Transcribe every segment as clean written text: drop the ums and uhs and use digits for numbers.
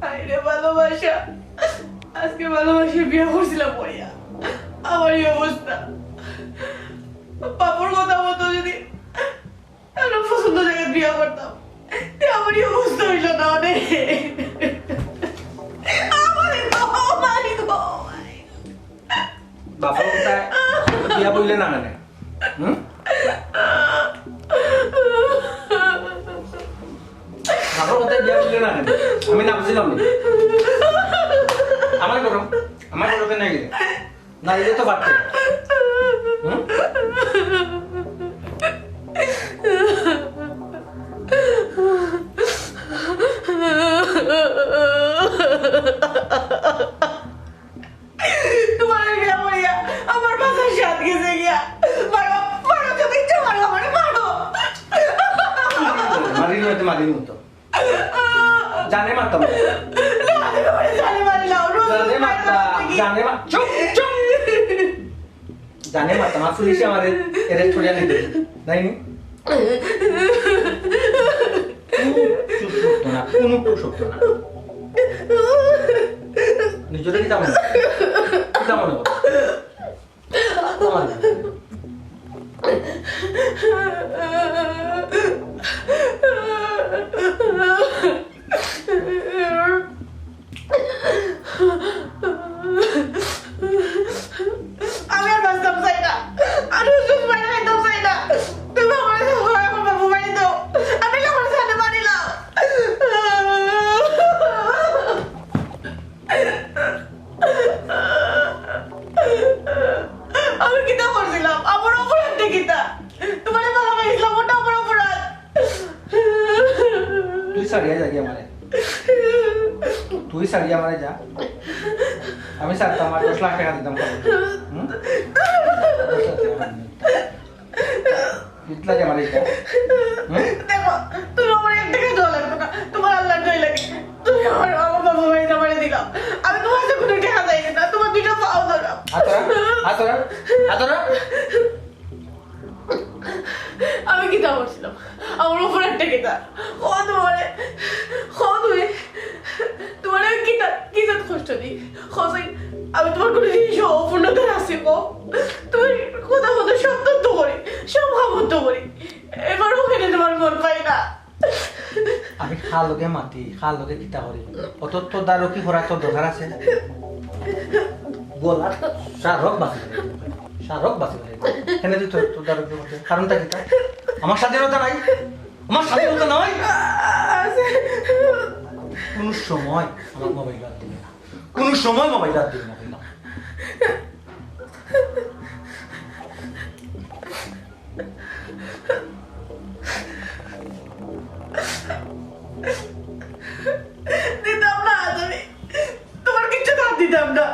আরে ভালোবাসা, আজকে ভালোবাসার বিয়ে করছিলাম পড়িয়া আমার এই অবস্থা। বাবুর কথা মতো যদি আরো পছন্দ জায়গায় বিয়ে করতাম, আমার এই অবস্থা হইল না। অনেক বাপর কোথায় বিয়া বললে না মানে বাপর কোথায় বিয়া বললে না আমি না বুঝলাম আমার করো কেন গেলে না এলে তো পারতে জানে মারতাম জানে মারতাম আর পুলিশে আমাদের অ্যারেস্ট করে নিতে নাই কোনো শক্ত না নিজেরা কি তেমন মনে করো আমি আর বাঁচতাম চাই না, আমি ওষুধ বাইরে খাইতাম চাই না। তুমি আমার আমার বাবু বাড়ি দাও, আমি আমার সাথে বাড়িলাম। আমি কিতা করছিলাম? আমার অপরাধ কিতা? তোমার ভালোবাসলাম, ওটা আমার অপরাধ। তুই সারিয়া যা গিয়ে মারে, তুই সারিয়া মারে যা। আমি সারতাম আর 10 লাখ টাকা দিতাম কিতলা যে মারে দেখো, তুমি আমার 1 টাকা দেওয়া লাগবে না, তোমার আল্লাহ দই লাগে। তুমি আমার বাবু বাড়িতে মারে দিলাম, আমি তোমার কাছে কোনো টাকা চাই না, তোমার 2টা পাও ধরাম। আমি কিতা করছিলাম? আমার উপর একটা কিতা তোমার আমি কিতা কষ্ট দিই। আমি তোমার কোনো জিনিস অপূর্ণতার আছে গো। তুমি কথা মতো সব তথ্য করি, সব ভাবত্য করি, এবার ওখানে তোমার মন পাই না। আমি খালকে মাতি খালকে কিতা করি অত তো দারো কি করা তোর দরকার আছে? বলা শাহরুখ বাসি এনে তুই তোর দারো কি করতে কারণটা কিতা? আমার স্বাধীনতা নাই, আমার স্বাধীনতা নয়। কোন সময় আমার মোবাইল হাত দিবে না, কোন সময় মোবাইল হাত দিবে না। দিতাম না, আমি তোমার কিচ্ছু দাম দিতাম না।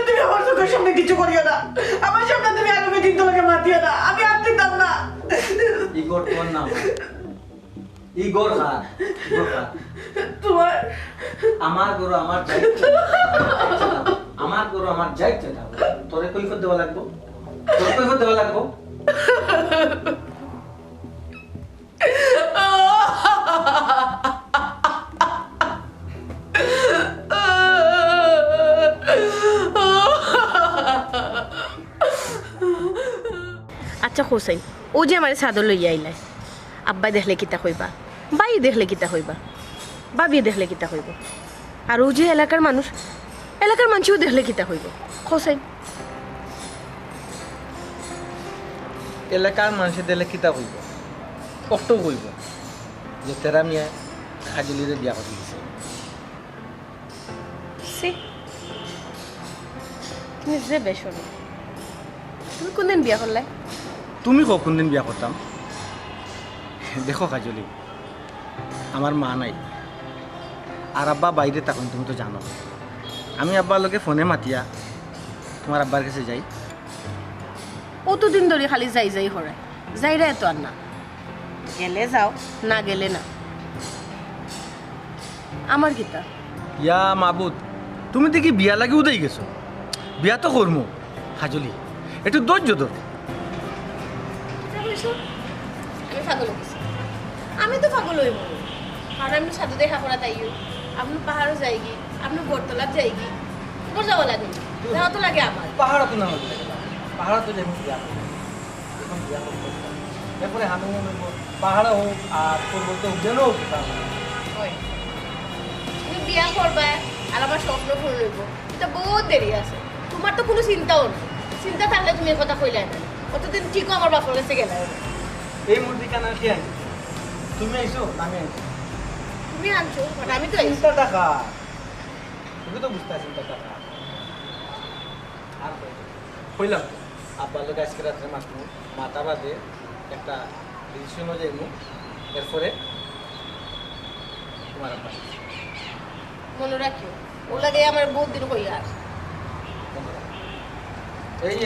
তুমি আমার চোখের সামনে কিছু করিও না, আমার সামনে তুমি আগামী দিন তোমাকে মাতিও না, আমি আর দিতাম না। ইগোর তোর নাম ইগোর খা তোমার আমার গরু আমার যাই আমার গরু আমার যাই তোরে কৈফত দেওয়া লাগবো, তোর কৈফত দেওয়া লাগবো। আচ্ছা হোসেন, ও যে আমার সাদর লইয়া আইলাই, আব্বাই দেখলে কিতা হইবা, বাই দেখলে কিতা হইবা, বাবি দেখলে কিতা হইব, আর ও যে এলাকার মানুষও দেখলে কিতা হইব? হোসেন, এলাকার মানুষের দেখলে কিতা হইব? কষ্ট হইব যে তেরা মিয়া কাজলিরে বিয়া করে দিছে। তুমি যে বেশর, তুমি কোনদিন বিয়া করলে? তুমি কোন দিন বিয়া করতাম? দেখো কাজলি, আমার মা নাই আর আব্বা বাইরে তখন তুমি তো জানো। আমি আব্বার লোকে ফোনে মাতিয়া তোমার আব্বার কাছে যাই। অতদিন ধরে খালি যাই হরায়, যাইরা এত আর না, গেলে যাও, না গেলে না। আমার কিতা ইয়া মাবুদ, তুমি দেখি বিয়া লাগি উদাই গেছো। বিয়া তো করমু কাজলি, একটু ধৈর্য ধর। কইছো আমি পাগল হইছি আমি তো পাগল হইব আর আমি সাধু দেখা করা তাইও আপনি পাহাড়ও যাইগি আপনি বটতলাত যাইগি তোর যাওয়া লাগে যাওয়া তো লাগে আমার পাহাড় তো না হলে পাহাড় তো যেমন বিয়া করবো এখন বিয়া করবো এরপরে আমি পাহাড়ে হোক আর পর্বতে হোক যেন হোক হয় তুমি বিয়া করবা আর আমার স্বপ্ন পূরণ হইব এটা বহুত দেরি আছে তোমার তো কোনো চিন্তাও নেই চিন্তা থাকলে তুমি কথা কইলাই না কতদিন ঠিকও আমার বাপর কাছে গেলাই এই মুরগি কেন কি আনছি তুমি আইসো আমি আনছি তুমি আনছো মানে আমি তো আইছি চিন্তা টাকা তুমি তো বুঝতে আছি চিন্তা টাকা আর কইলাম আব্বার লোক আজকে রাত্রে মাথা বাদে একটা ডিসিশনও যাইমু এরপরে তোমার আব্বা মনে রাখিও ও লাগে আমার বহুত দিন কইয়া আছে এই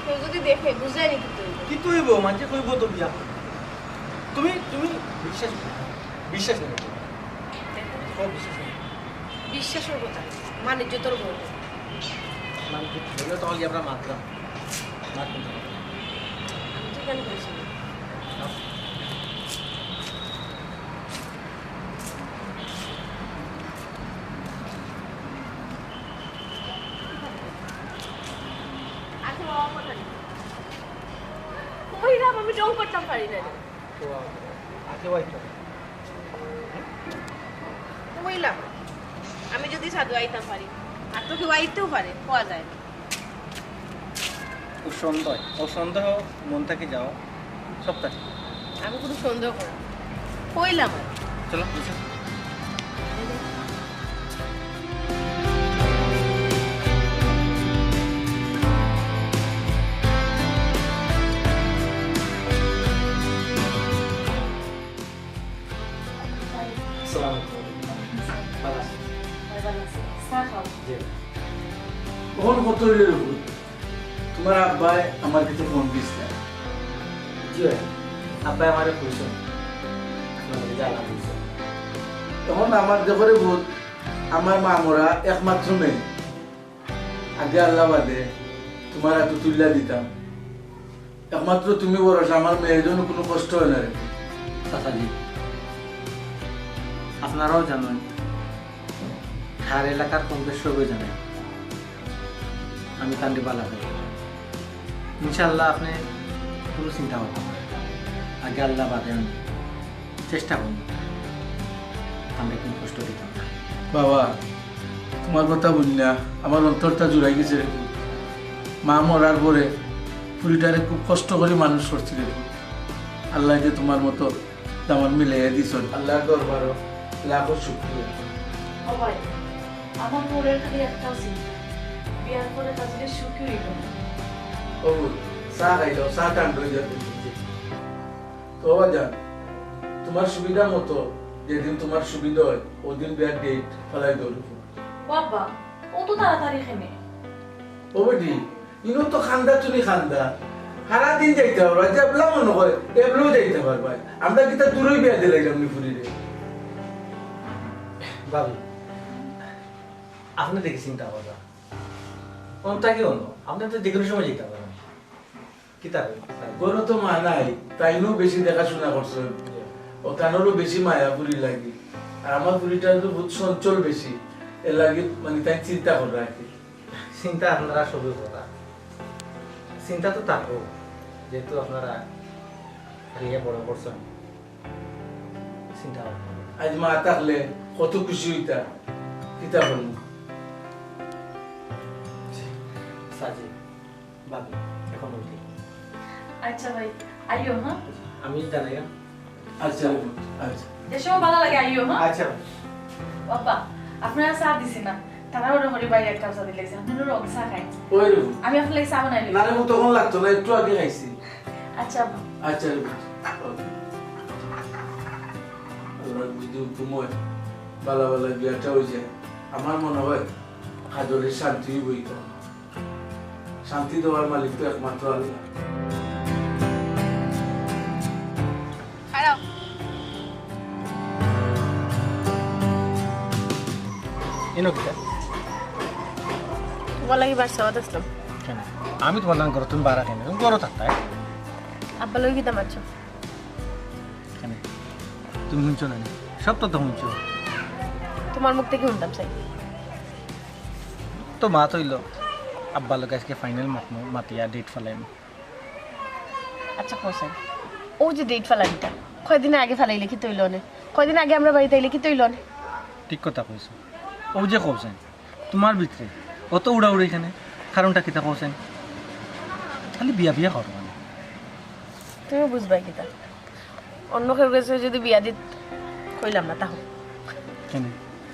কেউ যদি দেখে বুঝাই নি কিন্তু কি তুইব মানে কইব তো বিয়া তুমি তুমি বিশ্বাস নেই সব বিশ্বাস নেই বিশ্বাসের কথা বাণিজ্য তোর বলবো মানে ধরে তো হলি আমরা মাত্রাম মাত্রাম আমি তো কেন করেছি আমি জং করতাম পারি না বললাম আমি যদি সাধু আইতাম পারি আর তো কেউ আইতেও পারে পাওয়া যায় না ও সন্দেহ মন থেকে যাও সবটা আমি কোনো সন্দেহ করি কইলাম চলো কখন কত তোমার আব্বাই আমার কাছে ফোন দিচ্ছে জি ভাই আব্বাই আমারে কইছো আপনাদের জ্বালা কইছো তখন আমার দেখরে বোধ আমার মা মোরা একমাত্র মেয়ে আগে আল্লাহ বাদে তোমার এত তুল্লা দিতাম একমাত্র তুমি বরস আমার মেয়ের জন্য কোনো কষ্ট হয় না রে চাচাজি আপনারাও জানেন হার এলাকার কম বেশ সবই জানেন আমি কান্দি বালা ভাই ইনশাল্লাহ আপনি কোনো চিন্তা করবেন না আগে আল্লাহ বাদে আমি চেষ্টা করুন আমরা কোনো কষ্ট দিতাম না বাবা তোমার কথা বললা আমার অন্তরটা জুড়াই গেছে রে মা মরার পরে পুরিটারে খুব কষ্ট করে মানুষ করছি রে আল্লাহ যে তোমার মতো তেমন মিলাইয়া দিছ আল্লাহ দরবারও লাখো শুক্রিয়া ভাই আমার মনের খালি একটাও চিন্তা বিয়ার পরে কাজে সুখী হইল ও চা খাইল চা টান হয়ে যাবে তো বাজান তোমার সুবিধা মতো যেদিন তোমার সুবিধা হয় ওদিন বিয়ার ডেট ফেলাই দৌড় বাবা অত তাড়াতাড়ি খেনে ও বেটি ইনো তো খান্দা চুনি খান্দা সারাদিন যাইতে পারবা যে এবলা মনে হয় এবলেও যাইতে পারবা আমরা কি তা দূরই বিয়া দিলাম নিপুরি রে বাবু আপনি দেখি চিন্তা করবা কোনটাকে হলো আপনি তো যে কোনো সময় যেতে পারবেন কি তার গরু তো মা নাই তাইনও বেশি দেখাশোনা করছে ও তানোরও বেশি মায়া পুরি লাগি আর আমার পুরিটা তো বহুত চঞ্চল বেশি এর লাগে মানে তাই চিন্তা করে রাখি চিন্তা আপনারা সবই কথা চিন্তা তো থাকবো যেহেতু আপনারা হারিয়ে বড় করছেন চিন্তা করবেন আজ মা থাকলে কত খুশি হইতা কিতা বলবো সাজি বাবু এখন উঠি আচ্ছা ভাই আইও হ্যাঁ আমি জানাই আচ্ছা আচ্ছা এসব ভালো লাগে আইও হ্যাঁ আচ্ছা বাবা আপনারা চা দিছি না তারা ওরা হরি বাইরে একটা চা দিলেছে আপনারা রং চা খাই ওই রে আমি আপনাকে চা বানাই না রে তখন লাগতো না একটু আগে খাইছি আচ্ছা আচ্ছা রে ওরা যদি তুমি বালা বালা বিয়াটা হয়ে যায় আমার মনে হয় হাজরের শান্তি বইত শান্তি দেওয়ার মালিক তো একমাত্র আল্লাহ এনো কিটা তোমার লাগি বাসা আসলাম কেন আমি তোমার নাম করো তুমি বাড়া কেন তুমি করো থাকতাই আব্বা লই কিতা মারছো কেন তুমি শুনছো না সব তো শুনছো তোমার মুখ থেকে শুনতাম চাই তো মা তৈল আব্বা লোক আজকে ফাইনাল মাতিয়া ডেট ফেলাইম আচ্ছা কোসাই ও যে ডেট ফেলানিটা কয়দিন আগে ফেলাইলে কি তৈল নে কয়দিন আগে আমরা বাড়িতে আইলে কি তৈল নে ঠিক কথা কইছো ও যে কবছেন তোমার ভিতরে অত উড়াউড়ি এখানে কারণটা কিতা কবছেন খালি বিয়া বিয়া করো মানে তুমি বুঝবাই কিতা অন্য কেউ কাছে যদি বিয়া দিত কইলাম না তাহলে কেন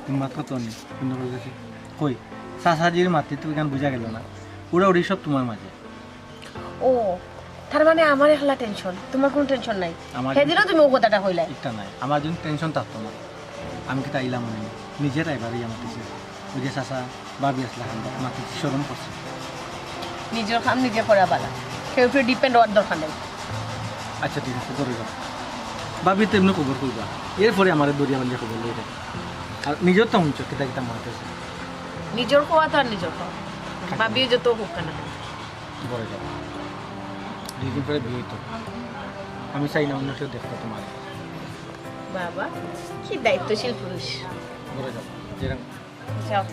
তুমি মাত্র তো নেই অন্য কেউ কাছে কই চাচাজির মাতি তুমি কেন বুঝা গেল না উড়াউড়ি সব তোমার মাঝে ও তার মানে আমার একলা টেনশন তোমার কোনো টেনশন নাই আমার সেদিনও তুমি ও কথাটা কইলাই একটা নাই আমার যদি টেনশন থাকতো না আমি কি তাইলাম মনে নিজের এবারই মাতিছে ওই যে চাচা বাবি আসলে মাতিছে শরম করছে নিজের কাম নিজে করা বালা কেউ উপরে ডিপেন্ড হওয়ার দরকার নেই আচ্ছা ঠিক আছে করে যাও বাবি তো এমনি খবর করবা এরপরে আমার দরিয়া বালিয়ে খবর লই দেয় আর নিজের তো শুনছো কিতা কিতা মাতেছে নিজের খাওয়া তো আর নিজের খাওয়া ভাবিও যত হোক কেন করে যাও 2 দিন পরে বিয়ে তো আমি চাই না অন্য কেউ দেখতো তোমার বাবা কি দায়িত্বশীল পুরুষ করে যাও যেরকম যাও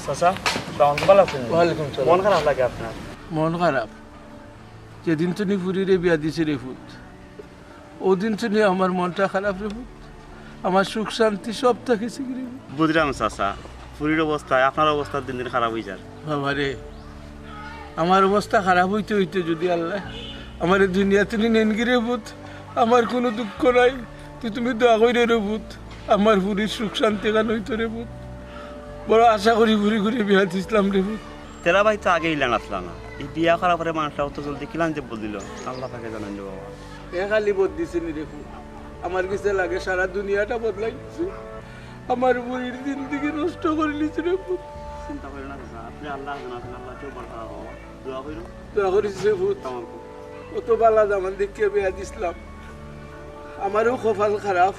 চাচা বাউন ভালো আছেন ওয়ালাইকুম সালাম মন খারাপ লাগে আপনার মন খারাপ যেদিন তুমি ফুরিরে বিয়া দিছে রে ফুট ওদিন তুমি আমার মনটা খারাপ রে ফুট আমার সুখ শান্তি সব থাকেছে রে বুঝলাম চাচা ফুরির অবস্থায় আপনার অবস্থা দিন দিন খারাপ হয়ে যায় বাবা রে আমার অবস্থা খারাপ হইতে হইতে যদি আল্লাহ আমার দুনিয়া তুমি নেন গিরে ফুট আমার কোনো দুঃখ নাই তুমি দোয়া কইরে রে ফুট আমার ফুরির সুখ শান্তি গান হইতো রে ফুট বড় আশা করি ঘুরি ঘুরি বিয়া দিছিলাম রে ফুট তেরা ভাই তো আগে ইলান আসলাম না এই বিয়া করার পরে মানুষটা অত জলদি কিলান যে বল দিল আল্লাহ পাকে জানান যে বাবা এ খালি বদলিছে নি রে ফুট আমার কাছে লাগে সারা দুনিয়াটা বদলাই দিছে আমার বুড়ির জিন্দগি নষ্ট করে নিছে রে ফুট চিন্তা করেন না চাচা আপনি আল্লাহ জানান আল্লাহ কেউ বলতা দোয়া কইরো দোয়া করিস রে ফুট কত বালা জামান দেখে বিয়া দিছিলাম আমারও কপাল খারাপ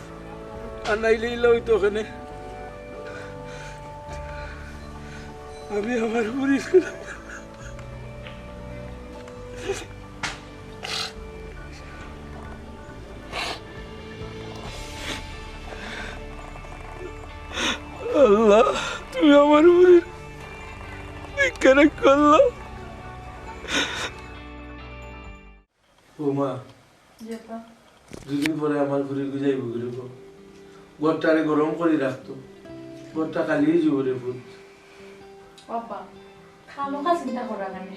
আর নাইলে ইলা হইতো ওখানে আমি আমার বুড়ির আল্লাহ তুমি আমার বুড়ির কেন করলো ও মা দুদিন পরে আমার ঘুরে গুজাইব ঘুরিব ঘরটারে গরম করে রাখতো ঘরটা খালিই যাব রে ফুট বাবা খামোখা চিন্তা করা কেন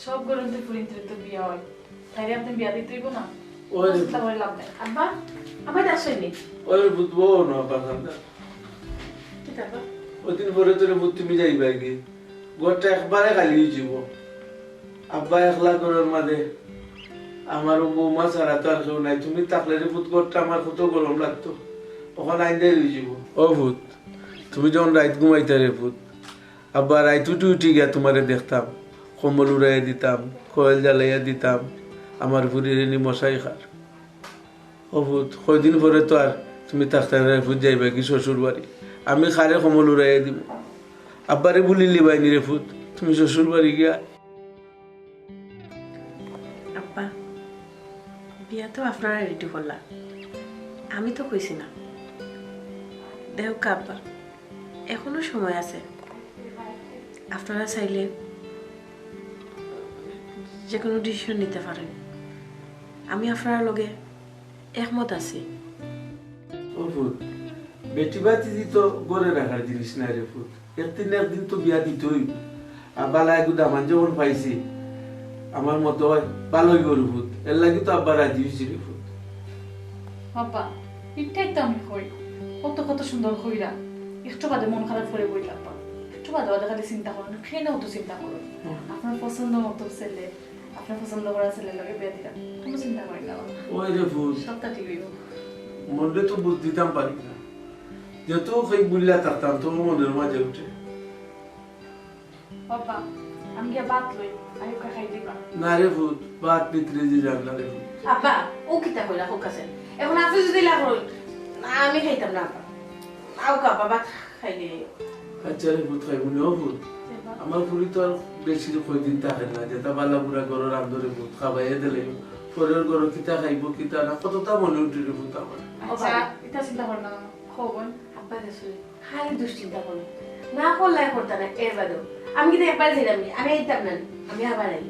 সব গরমতে পুরিন্ত্রে তো বিয়া হয় তাই আপনি বিয়া দিতে হইব না ওই চিন্তা করে লাভ নাই আব্বা আমার আসেনি ওই ফুট বউ না বাগানটা কি তারপর ওদিন পরে তোরে ফুট তুমি যাইবা কি ঘরটা একবারে খালি যাব আব্বা একলা ঘরের মাঝে আমার বৌমা ছাড়া তো আর কেউ নাই তুমি থাকলে রে ফুট ঘরটা আমার কত গরম লাগতো ওখানে আইন্দাই হয়ে যাব ও ফুট তুমি যখন রাত ঘুমাইতে রে ফুট আব্বা রাত উঠি উঠি গিয়া তোমারে দেখতাম কম্বল উড়াইয়া দিতাম কয়েল জ্বালাইয়া দিতাম আমার ফুরির এনে মশাই খার ও ফুট কয়দিন পরে তো আর তুমি থাকতে ফুট যাইবা কি শ্বশুর বাড়ি আমি খারে কম্বল উড়াইয়া দিব আব্বারে বলি লিবাইনি রে ফুট তুমি শ্বশুর বাড়ি গিয়া আব্বা বিয়া তো আপনারা রেডি করলা আমি তো কইছি না দেখ আব্বা এখনো সময় আছে আপনারা চাইলে যে কোনো ডিসিশন নিতে পারেন আমি আপনার লগে একমত আছি ও ফুট বেটি বাতি তো গড়ে রাখার জিনিস না রে ফুট একদিন তো বিয়া দিতেই আব্বালা একটু দামান যখন পাইছি আমার মতো হয় ভালোই গরু ফুট এর লাগি তো আব্বা রাজি হয়েছি রে ফুট বাবা এটাই তো আমি কই কত কত সুন্দর কইরা একটু বাদে মন খারাপ করে বইলাম একটু বাদে বাদে খালি চিন্তা করুন খেয়ে তো চিন্তা করুন আপনার পছন্দ মতো ছেলে আপনার পছন্দ করা ছেলের লগে বিয়ে দিলাম কোনো চিন্তা করি না ওই রে ফুট সবটা ঠিক হইব মনে তো বুঝ দিতাম পারি না যত কই বুল্লা থাকতাম তো মনের মাঝে উঠে বাবা আমি গিয়া ভাত লই আয়ুকা খাই দিবা না রে ভূত বাদ ভিতরে যে জানলা রে ভূত আব্বা ও কিতা কইলা হোক আছে এখন আপনি যদি লাগ হল না আমি খাইতাম না আব্বা আও কা বাবা খাইলে আচ্ছা রে ভূত খাইব না ও ভূত আমার পুরি তো আর বেশি কয়দিন থাকে না যেটা বালা বুড়া ঘর রান্ধরে ভূত খাবাইয়ে দিলে পরের ঘর কিতা খাইব কিতা না কতটা মনে উঠে রে ভূত আমার আচ্ছা এটা চিন্তা কর না খবর আব্বা দেশে খালি দুশ্চিন্তা করে না করলে করতে না এর বাদেও আমি কিন্তু একবার যাইলাম আমি আইতাম না আমি আবার আই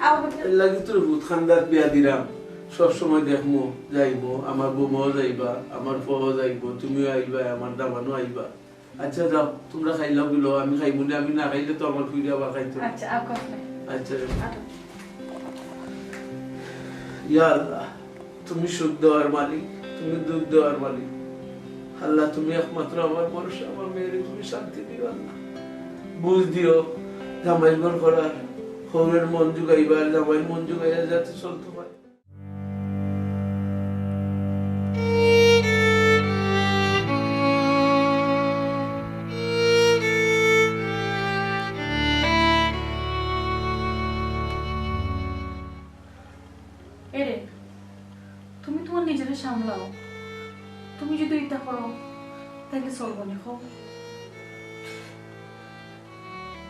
আও লাগি তোর ভূত খান্দার বিয়া দিলাম সব সময় দেখমু যাইবো আমার বৌমাও যাইবা আমার বউ যাইবো তুমিও আইবা আমার দামানও আইবা আচ্ছা যাও তোমরা খাইলাও গেলো আমি খাইবো না আমি না খাইলে তো আমার ফিরে আবার খাইতে হবে। আচ্ছা আপ কষ্ট আচ্ছা ইয়া আল্লাহ তুমি সুখ দেওয়ার মালিক তুমি দুধ দেওয়ার মালিক আল্লাহ তুমি একমাত্র আমার ভরসা আমার মেয়ের তুমি শান্তি দিও আল্লাহ বুঝ দিও জামাই ঘর করার হৌরের মন জুগাইবার জামাইয়ের মন জুগাইয়া যাতে চলতে পারে এরে তুমি তোমার নিজেরে সামলাও তুমি যদি এটা করো তাহলে চলবো না হোক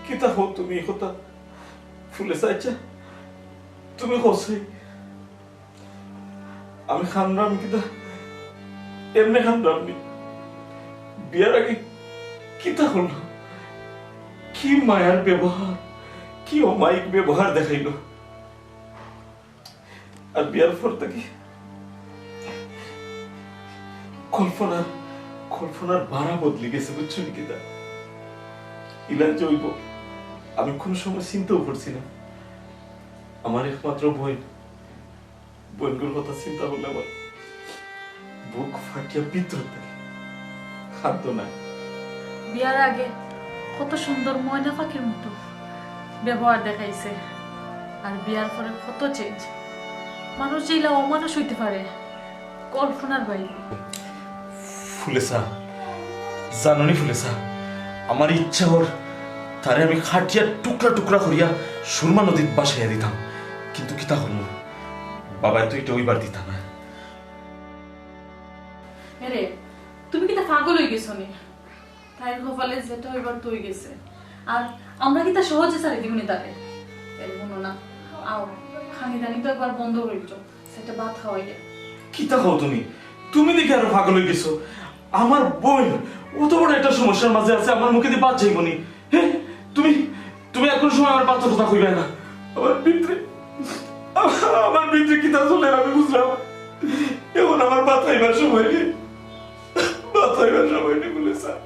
কিতা হো তুমি হতা ফুলে চাইছা তুমি হসে আমি খানরাম কিতা এমনি খানরাম নি বিয়ার আগে কিতা হলো কি মায়ার ব্যবহার কি অমায়িক ব্যবহার দেখাইলো আর বিয়ার পর থেকে কল্পনার ভাড়া বদলে গেছে বুঝছো নিকিতা ইলাজ হইব আমি কোন সময় চিন্তাও করছি না আমার একমাত্র বোনগুর কথা চিন্তা করলে আমার বুক ফাটিয়া ভিতর থেকে খাদ্য নাই বিয়ার আগে কত সুন্দর ময়না পাখির মতো ব্যবহার দেখাইছে আর বিয়ার পরে কত চেঞ্জ মানুষ যেগুলা অমানুষ হইতে পারে কল্পনার বাইরে ফুলেসা জাননি ফুলেসা আমার ইচ্ছা ওর তারে আমি খাটিয়া টুকরা টুকরা করিয়া সুরমা নদীত বাসাইয়া দিতাম কিন্তু কিতা হল বাবাই তো এটা ওইবার দিতাম না আরে তুমি কি তা পাগল হয়ে গেছো নি তাই কপালে যেটা হইবার তুই গেছে আর আমরা কি তা সহজে ছাড়ি দিবনি তাকে এরকম না আও খানি দানি তো একবার বন্ধ করিছো সেটা ভাত খাওয়াইলে কিতা খাও তুমি তুমি দেখে আরো পাগল হয়ে গেছো আমার বোন অত বড় একটা সমস্যার মাঝে আছে আমার মুখে দিয়ে বাদ যাইব নি হ্যাঁ তুমি এখন সময় আমার বাচ্চার কথা কইবে না আমার ভিতরে কিতা চলে আমি বুঝলাম এখন আমার বাঁচাইবার সময় নেই বলে স্যার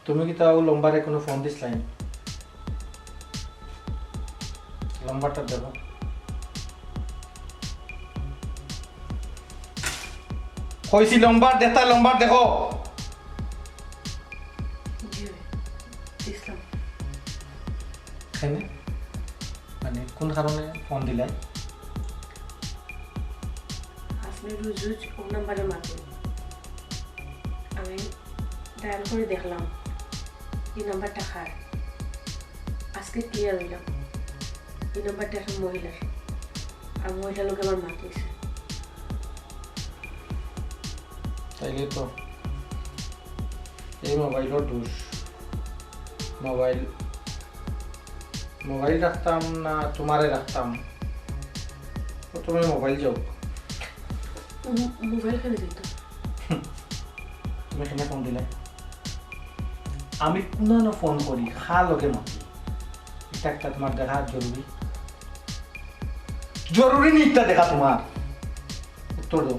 তুমি কি তাও লম্বারে কোনো ফোন দিস লাইন লম্বারটা দেখো কইছি লম্বার দেতা লম্বার দেখো ইসলাম খাইনে মানে কোন কারণে ফোন দিলাই আপনি রুজুজ ও নাম্বারে মাতুন আমি ডায়াল করে দেখলাম এই নাম্বারটা খার আজকে ক্লিয়ার হইলাম এই নাম্বারটা একটা মহিলার আর মহিলা লোক আমার মাতিয়েছে তাইলে তো এই মোবাইলের দোষ মোবাইল রাখতাম না তোমারে রাখতাম তো তুমি মোবাইল যাও মোবাইল খেলে দিত তুমি কেনে ফোন দিলে আমি কোনো ফোন করি খা লোকে মাতি এটা একটা তোমার দেখা জরুরি জরুরি নি এটা দেখা তোমার উত্তর দাও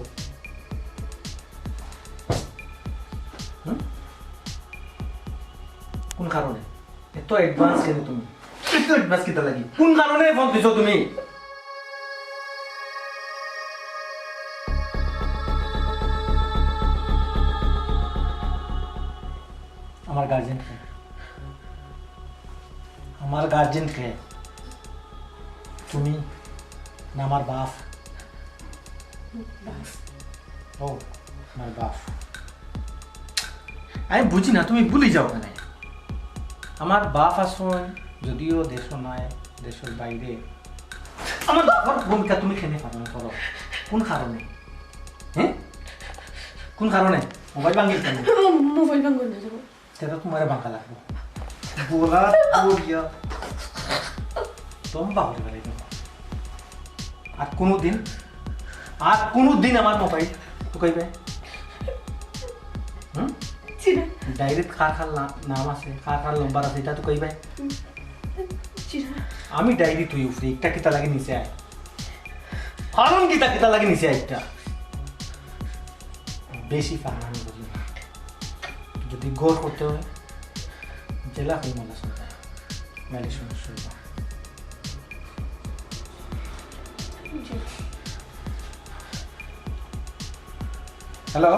কোন কারণে এত অ্যাডভান্স কেন তুমি এত অ্যাডভান্স কিটা লাগি কোন কারণে ফোন দিছো তুমি আমার গার্জেন কে তুমি না আমার বাপ ও আমার বাপ আমি বুঝি না তুমি ভুলে যাও কেন আমার বাপ আসুন যদিও দেশ নয় দেশের বাইরে আমার বাবার ভূমিকা তুমি খেলে পালন করো কোন কারণে হ্যাঁ কোন কারণে মোবাইল ভাঙিল কেন মোবাইল ভাঙ না যাবো সেটা তোমার বাঁকা লাগবো বোলা বলিয়া তোম বাহরে বেড়ে যাবো আর কোনো দিন আমার মোবাইল তো কইবে ডাইরেক্ট খার নাম আছে খার লম্বার আছে এটা তো কইবে আমি ডাইরি তুই উফরি একটা কিতা লাগে নিচে আয় কারণ কিতা লাগে নিচে আয় একটা বেশি ফাহানি বলি যদি গোর করতে হয় জেলা হয়ে মালা শুনতে মেলে সমস্যা হইবা হ্যালো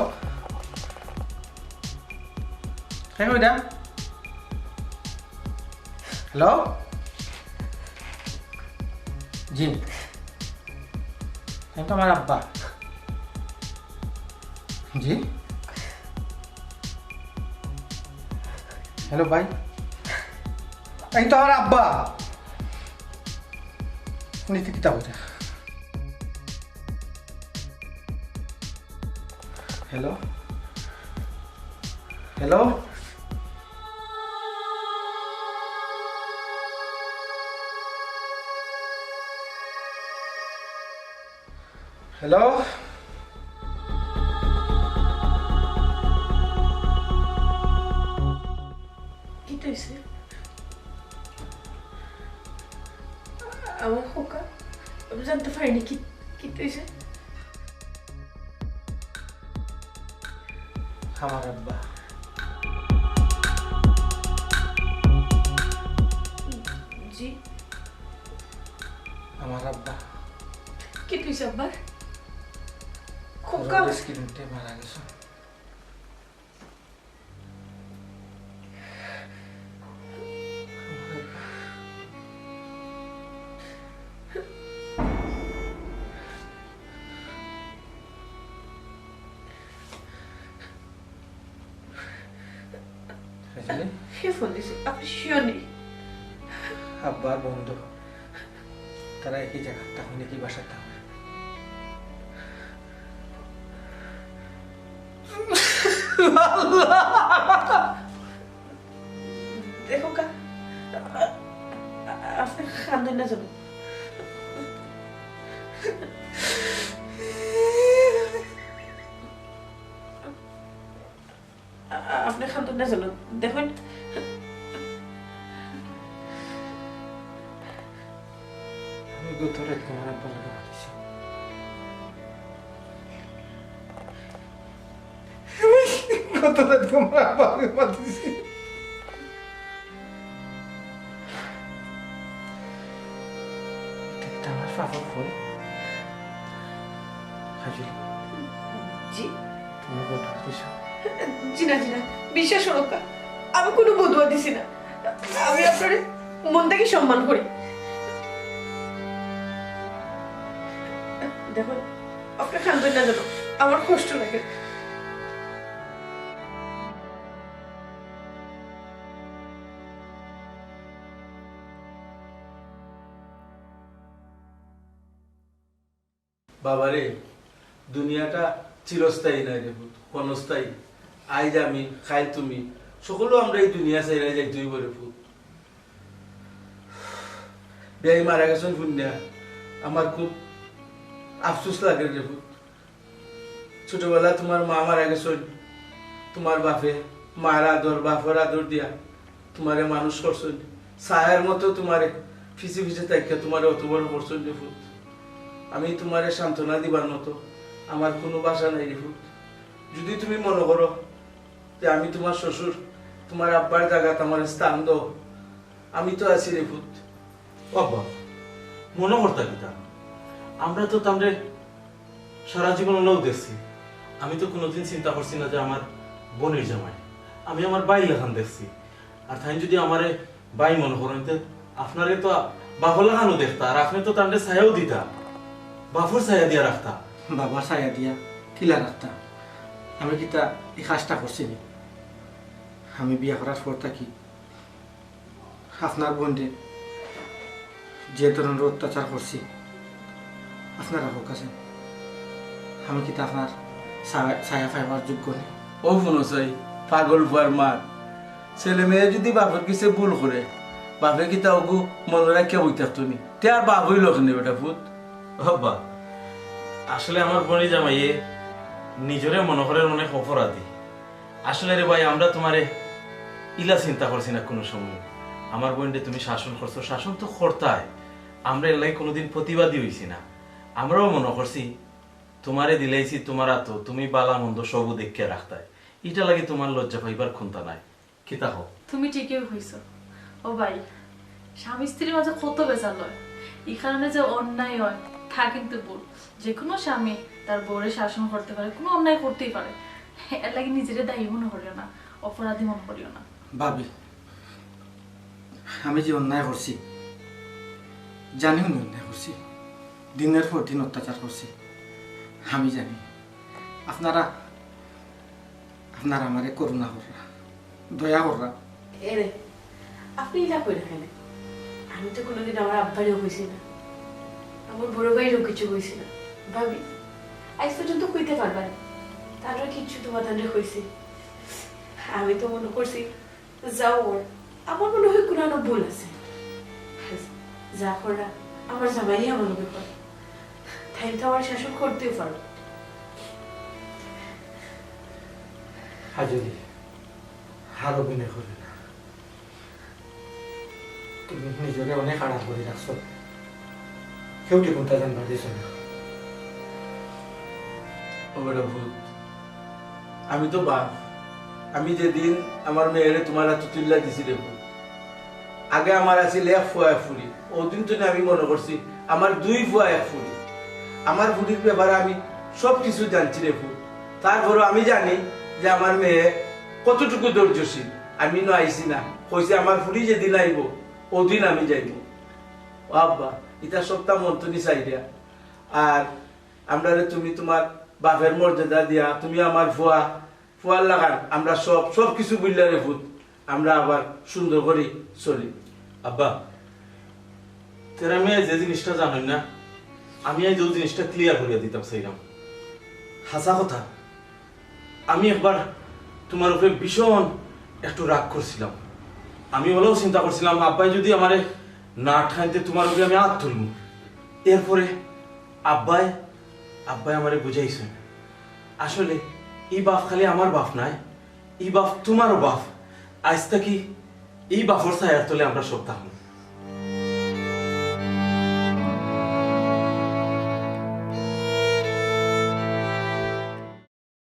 হ্যাঁ ম্যাডাম হ্যালো জি আমি তো আমার আব্বা জি হ্যালো ভাই আমি তো আমার আব্বা নীতি কিতা বলছে হ্যালো হ্যালো হ্যালো কি হয়েছে আমার খোকা আমি জানতে পারিনি কি হয়েছে আমার আব্বা জি আমার আব্বা কি হয়েছে আব্বার খোকা স্ক্রিনটে মারা গেছে আপনি শিওর নেই আব্বার বন্ধু তারা একই জায়গা তাহলে কি বাসা তাহলে দেখো কা আপনি কান্দেন না যাবো আপনি কান্দেন না জানো দেখুন আমি গোতরে তোমার আব্বার লাগে পাঠিয়েছি গোতরে তোমার আব্বার লাগে পাঠিয়েছি ফাফর ফোন কাজলি জি তুমি বদুয়া দিছো জি না বিশ্বাস করো কা, আমি কোনো বদুয়া দিছি না। আমি আপনার মন থেকে সম্মান করি। দেখুন আপনার খানবেন না জানো, আমার কষ্ট লাগে। বাবারে দুনিয়াটা চিরস্থায়ী নাই রে পুত, ক্ষণস্থায়ী। আইজ আমি খাই তুমি সকলেও আমরা এই দুনিয়া চাইরা যাই তুই বলে পুত। বেয়াই মারা গেছেন পুণ্যা, আমার খুব আফসোস লাগে রে পুত। ছোটবেলা তোমার মা মারা গেছেন, তোমার বাপে মার আদর বাপের আদর দিয়া তোমারে মানুষ করছেন, ছায়ার মতো তোমারে ফিসে ফিসে তাইকা তোমারে অত বড় করছেন রে পুত। আমি তোমারে সান্ত্বনা দিবার মতো আমার কোনো বাসা নাই রে পুত। যদি তুমি মনে করো যে আমি তোমার শ্বশুর, তোমার আব্বার জায়গা আমার স্থান দাও, আমি তো আছি রে পুত। বাবা মনে করতা কিতা, আমরা তো তামরে সারা জীবন লোক দেখছি। আমি তো কোনোদিন চিন্তা করছি না যে আমার বোনের জামাই, আমি আমার বাই লেখান দেখছি। আর তাই যদি আমারে বাই মনে করেন তো আপনারে তো বাফর লাগানো দেখতা, আর আপনি তো তামরে ছায়াও দিতা, বাফর ছায়া দিয়া রাখতা। বাবার ছায়া দিয়া কিলা রাখতাম, আমি কিতা এই কাজটা করছি নি। আমি বিয়া করার পর থাকি আপনার বোনরে যে ধরনের অত্যাচার করছি আপনারা হোক আছেন, আমি কিতা আপনার ছায়া পাইবার যোগ্য নেই। ও শুনোসাই পাগল ফুয়ার মার ছেলে মেয়ে যদি বাপের কিছু ভুল করে বাপে কি তা ওগু মনে রাখিয়া বই থাকতো নি, তে আর বাপ হইল কেন বেটা পুত? বাবা আসলে আমার বোনের জামাইয়ে নিজরে মনে করেন অনেক অপরাধী। আসলে রে ভাই আমরা তোমারে ইলা চিন্তা করছি না কোনো সময়। আমার বোনরে তুমি শাসন করছো, শাসন তো করতাই, আমরা এলাই কোনোদিন প্রতিবাদী হইছি না। আমরাও মনে করছি তোমারে দিলাইছি তোমার তো তুমি বালা মন্দ সবু দেখে রাখতাই, এটা লাগে তোমার লজ্জা পাইবার খুন্তা নাই। কিতা হোক তুমি ঠিকই হইছ। ও ভাই, স্বামী স্ত্রীর মাঝে কত বেজাল হয়, এই কারণে যে অন্যায় হয় তা কিন্তু ভুল। যে কোনো স্বামী তার বউরে শাসন করতে পারে, কোনো অন্যায় করতেই পারে, এর লাগে নিজেরে দায়ী মনে করিও না, অপরাধী মনে করিও না। ভাবি আমি যে অন্যায় করছি জানিও না, অন্যায় করছি, দিনের পর দিন অত্যাচার করছি আমি জানি। আপনারা আমারে করুণা কররা, দয়া কররা। এরে আপনি এটা কই রাখেন, আমি তো কোনোদিন আমার আব্বারেও হয়েছি না, আমার বড় ভাইয়েরও কিছু হয়েছে না। ভাবি আজ পর্যন্ত কইতে পারবেন তারও কিচ্ছু তোমার তান্ডে হয়েছে। আমি তো মনে করছি যাও ওর, আমার মনে হয় কোনো ভুল আছে। যা করা আমার জামাই আমার লোকে করে, তাই তো আমার শাসন করতেও পারো। হাজলি হার অভিনয় করবে না, তুমি নিজরে অনেক আড়াল করে রাখছো, কেউ কি কোনটা জানবার দিছ না। ও বেটা ভূত, আমি তো বাপ, আমি যেদিন আমার মেয়েরে তোমার হাতে তুল্লা দিছি রে ভূত, আগে আমার আছিল এক ফুয়া এক ফুরি, ওদিন তো আমি মনে করছি আমার দুই ফুয়া এক ফুরি। আমার ফুরির ব্যাপারে আমি সব কিছু জানছি রে ভূত। তারপরও আমি জানি যে আমার মেয়ে কতটুকু ধৈর্যশীল। আমি না আইসি না, কইছে আমার ফুরি যেদিন আইব ওদিন আমি যাইব। ও আব্বা এটা সপ্তাহ মন্তনি চাইরা, আর আমরা তুমি তোমার বাপের মর্যাদা দিয়া, তুমি আমার ফুয়ার লাগান, আমরা সব কিছু বুঝলা রে ভূত, আমরা আবার সুন্দর করে চলি। আব্বা তেরা মেয়ে যে জিনিসটা জানেন না, আমি এই যে জিনিসটা ক্লিয়ার করিয়া দিতাম সেইরাম হাসা কথা। আমি একবার তোমার উপরে ভীষণ একটু রাগ করছিলাম, আমি হলেও চিন্তা করছিলাম আব্বাই যদি আমারে না ঠাইতে তোমার উপরে আমি হাত তুলব। এরপরে আব্বাই আমারে বুঝাইছেন আসলে এই বাপ খালি আমার বাপ নাই, এই বাপ তোমারও বাপ। আজ থাকি এই বাপর ছায়ার তলে আমরা সব থাকবো।